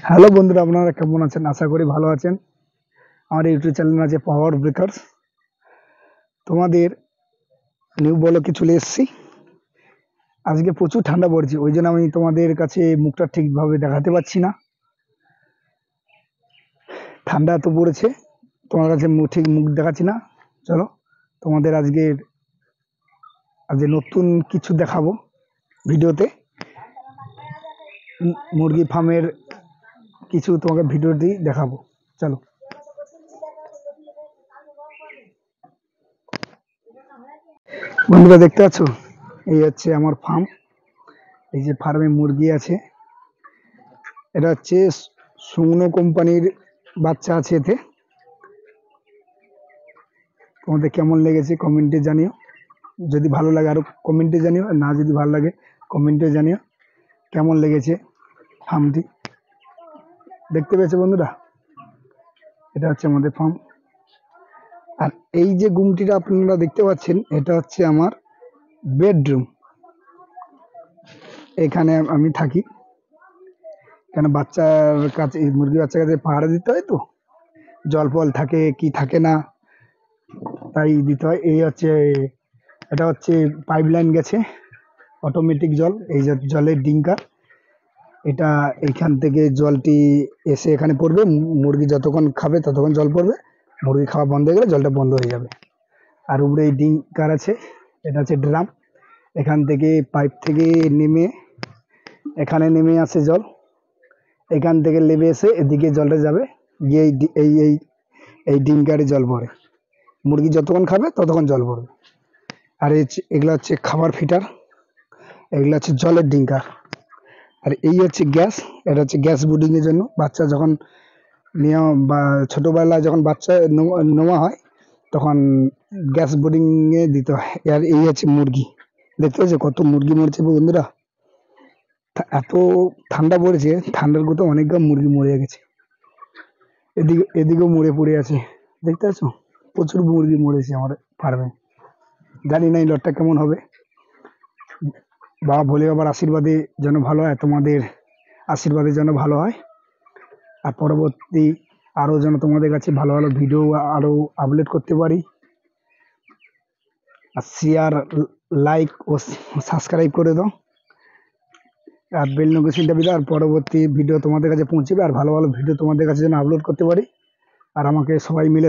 Hello বন্ধুরা, আপনারা কেমন আছেন? আশা করি ভালো আছেন। আমার ইউটিউব চ্যানেল আছে পাওয়ার ব্রেকার্স। তোমাদের নিউ ব্লগে চলে এসেছি। আজকে প্রচুর ঠান্ডা পড়ছে, ওই জন্য আমি তোমাদের কাছে মুখটা ঠিকভাবে দেখাতে পারছি না। ঠান্ডা এত পড়েছে, তোমার কাছে ঠিক মুখ দেখাচ্ছি না। চলো তোমাদের আজকে নতুন কিছু দেখাবো ভিডিওতে। মুরগি ফার্মের কিছু তোমাকে ভিডিওটি দেখাবো। চলো বন্ধুরা, দেখতে পাচ্ছ, এই হচ্ছে আমার ফার্ম। এই যে ফার্মে মুরগি আছে, এটা হচ্ছে সুমনো কোম্পানির বাচ্চা আছে এতে। তোমাদের কেমন লেগেছে কমেন্টে জানিও, যদি ভালো লাগে আরো কমেন্টে জানিও, আর না যদি ভালো লাগে কমেন্টে জানিও কেমন লেগেছে ফার্মটি। দেখতে পেয়েছো বন্ধুরা, এটা হচ্ছে আমাদের ফার্ম। আর এই যে গুমটিটা আপনারা দেখতে পাচ্ছেন, এটা হচ্ছে আমার বেডরুম। এখানে আমি থাকি, কেন বাচ্চার কাছে, মুরগি বাচ্চার কাছে পাহারা দিতে হয়, তো জল ফল থাকে কি থাকে না, তাই দিতে হয়। এটা হচ্ছে পাইপ লাইন গেছে, অটোমেটিক জল, এই যে জলের ডিঙ্কার। এটা এইখান থেকে জলটি এসে এখানে পড়বে, মুরগি যতক্ষণ খাবে ততক্ষণ জল পড়বে, মুরগি খাওয়া বন্ধ হয়ে গেলে জলটা বন্ধ হয়ে যাবে। আর উপরে এই ডিঙ্কার আছে, এটা হচ্ছে ড্রাম। এখান থেকে পাইপ থেকে নেমে এখানে নেমে আসে জল, এখান থেকে নেমে এসে এদিকে জলটা যাবে, গিয়ে এই ডিঙ্কারে জল পড়ে, মুরগি যতক্ষণ খাবে ততক্ষণ জল পড়বে। আর এগুলো হচ্ছে খাবার ফিটার, এগুলো হচ্ছে জলের ডিঙ্কার। আর এই হচ্ছে গ্যাস, এটা হচ্ছে গ্যাস বুডিং এর জন্য। বাচ্চা যখন বা ছোটবেলায় যখন বাচ্চা নেওয়া হয় তখন গ্যাস বোর্ডিং এ দিতে হয়। আর এই হচ্ছে মুরগি, দেখতে পাচ্ছ কত মুরগি মরছে বন্ধুরা। এত ঠান্ডা পড়েছে, ঠান্ডার কথা অনেকগুলো মুরগি মরে গেছে, এদিকেও মরে পড়ে আছে, দেখতে পাচ্ছ প্রচুর মুরগি মরেছে আমার ফার্মে। জানি না এই লটটা কেমন হবে, বাবা ভোলে বাবার আশীর্বাদে যেন ভালো হয়, তোমাদের আশীর্বাদের জন্য ভালো হয়। আর পরবর্তী আরও যেন তোমাদের কাছে ভালো ভালো ভিডিও আরও আপলোড করতে পারি। আর শেয়ার, লাইক ও সাবস্ক্রাইব করে দাও, আর বেল নোটিফিকেশনটা দিলে আর পরবর্তী ভিডিও তোমাদের কাছে পৌঁছবে, আর ভালো ভালো ভিডিও তোমাদের কাছে যেন আপলোড করতে পারি। আর আমাকে সবাই মিলে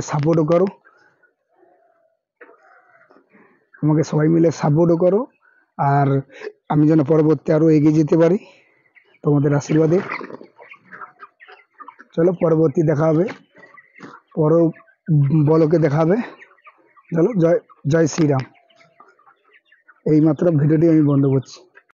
সাপোর্টও করো, আর আমি যেন পরবর্তী আরও এগিয়ে যেতে পারি তোমাদের আশীর্বাদে। চলো পরবর্তী দেখা হবে, বলকে দেখা হবে। চলো, জয় জয় শ্রীরাম। এইমাত্র ভিডিওটি আমি বন্ধ করছি।